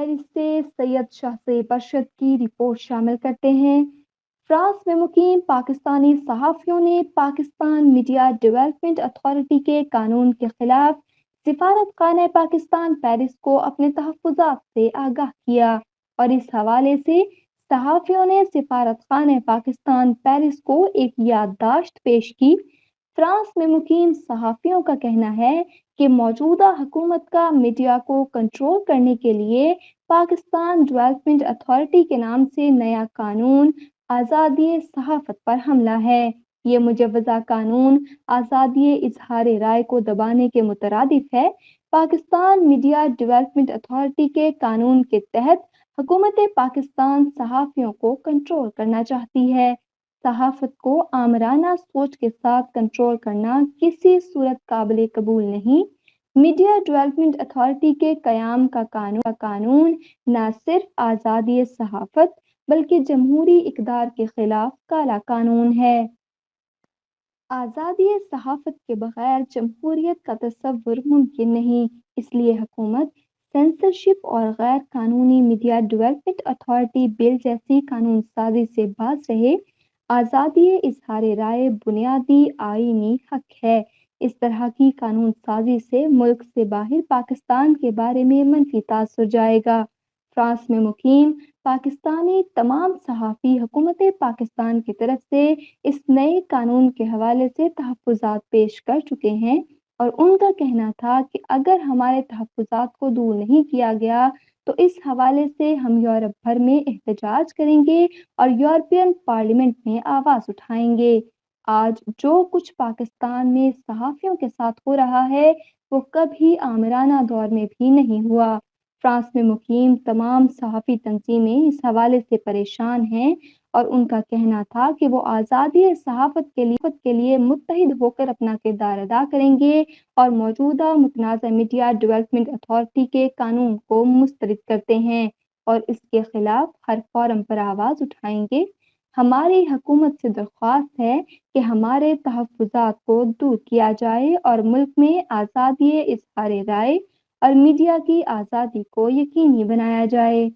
Paris سے سید شاہ سے برشت کی رپورٹ شامل کرتے ہیں۔ فرانس میں مقیم پاکستانی صحافیوں نے پاکستان میڈیا ڈیولپمنٹ اتھارٹی کے قانون کے خلاف سفارت خانہ پاکستان پیرس کو اپنے تحفظات سے آگاہ کیا، اور اس حوالے سے صحافیوں نے سفارت خانہ پاکستان پیرس کو ایک یادداشت پیش کی۔ فرانس میں مقیم صحافیوں کا کہنا ہے کہ موجودہ حکومت کا میڈیا کو کنٹرول کرنے کے لیے پاکستان ڈیولپمنٹ اتھارٹی کے نام سے نیا قانون آزادی صحافت پر حملہ ہے۔ یہ مجوزہ قانون آزادی اظہار رائے کو دبانے کے مترادف ہے۔ پاکستان میڈیا ڈیولپمنٹ اتھارٹی کے قانون کے تحت حکومت پاکستان صحافیوں کو کنٹرول کرنا چاہتی ہے۔ صحافت کو آمرانہ سوچ کے ساتھ کنٹرول کرنا کسی صورت قابل قبول نہیں۔ میڈیا ڈیولپمنٹ اتھارٹی کے قیام کا قانون نہ صرف آزادی صحافت بلکہ جمہوری اقدار کے خلاف کالا قانون ہے۔ آزادی صحافت کے بغیر جمہوریت کا تصور ممکن نہیں، اس لیے حکومت سینسرشپ اور غیر قانونی میڈیا ڈیولپمنٹ اتھارٹی بل جیسی قانون سازی سے باز رہے۔ آزادی اظہار رائے بنیادی آئینی حق ہے۔ اس طرح کی قانون سازی سے ملک سے باہر پاکستان کے بارے میں منفی تاثر جائے گا۔ فرانس میں مقیم پاکستانی تمام صحافی حکومت پاکستان کی طرف سے اس نئے قانون کے حوالے سے تحفظات پیش کر چکے ہیں، اور ان کا کہنا تھا کہ اگر ہمارے تحفظات کو دور نہیں کیا گیا تو اس حوالے سے ہم یورپ بھر میں احتجاج کریں گے اور یورپین پارلیمنٹ میں آواز اٹھائیں گے۔ آج جو کچھ پاکستان میں صحافیوں کے ساتھ ہو رہا ہے وہ کبھی آمرانہ دور میں بھی نہیں ہوا۔ فرانس میں مقیم تمام صحافی تنظیمیں اس حوالے سے پریشان ہیں، اور ان کا کہنا تھا کہ وہ آزادی صحافت کے لیے متحد ہو کر اپنا کردار ادا کریں گے اور موجودہ متنازع میڈیا ڈیولپمنٹ اتھارٹی کے قانون کو مسترد کرتے ہیں اور اس کے خلاف ہر فورم پر آواز اٹھائیں گے۔ ہماری حکومت سے درخواست ہے کہ ہمارے تحفظات کو دور کیا جائے اور ملک میں آزادی اظہار رائے اور میڈیا کی آزادی کو یقینی بنایا جائے۔